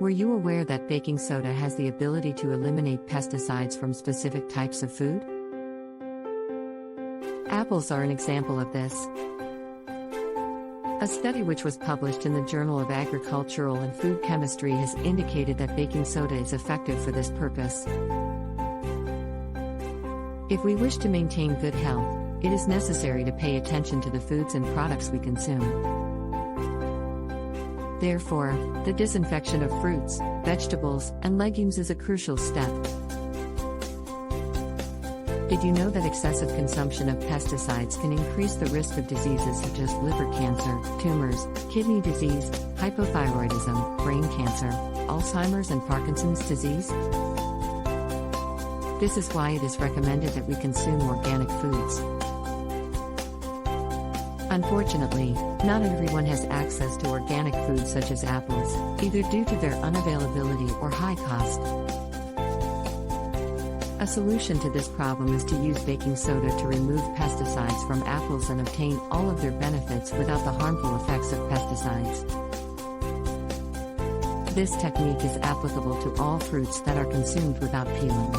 Were you aware that baking soda has the ability to eliminate pesticides from specific types of food? Apples are an example of this. A study which was published in the Journal of Agricultural and Food Chemistry has indicated that baking soda is effective for this purpose. If we wish to maintain good health, it is necessary to pay attention to the foods and products we consume. Therefore, the disinfection of fruits, vegetables, and legumes is a crucial step. Did you know that excessive consumption of pesticides can increase the risk of diseases such as liver cancer, tumors, kidney disease, hypothyroidism, brain cancer, Alzheimer's and Parkinson's disease? This is why it is recommended that we consume organic foods. Unfortunately, not everyone has access to organic foods such as apples, either due to their unavailability or high cost. A solution to this problem is to use baking soda to remove pesticides from apples and obtain all of their benefits without the harmful effects of pesticides. This technique is applicable to all fruits that are consumed without peeling.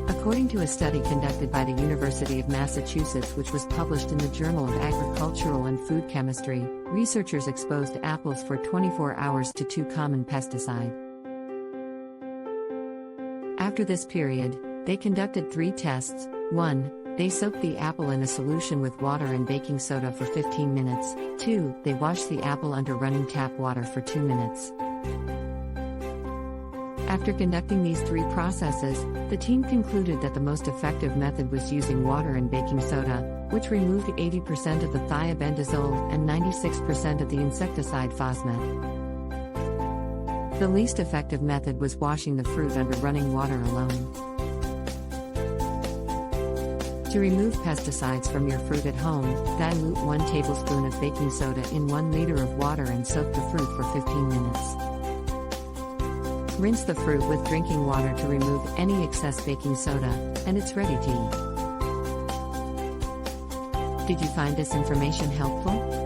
According to a study conducted by the University of Massachusetts which was published in the Journal of Agricultural and Food Chemistry, researchers exposed apples for 24 hours to 2 common pesticides. After this period, they conducted 3 tests. 1. They soaked the apple in a solution with water and baking soda for 15 minutes. 2. They washed the apple under running tap water for 2 minutes. After conducting these 3 processes, the team concluded that the most effective method was using water and baking soda, which removed 80% of the thiabendazole and 96% of the insecticide phosmet. The least effective method was washing the fruit under running water alone. To remove pesticides from your fruit at home, dilute 1 tablespoon of baking soda in 1 liter of water and soak the fruit for 15 minutes. Rinse the fruit with drinking water to remove any excess baking soda, and it's ready to eat. Did you find this information helpful?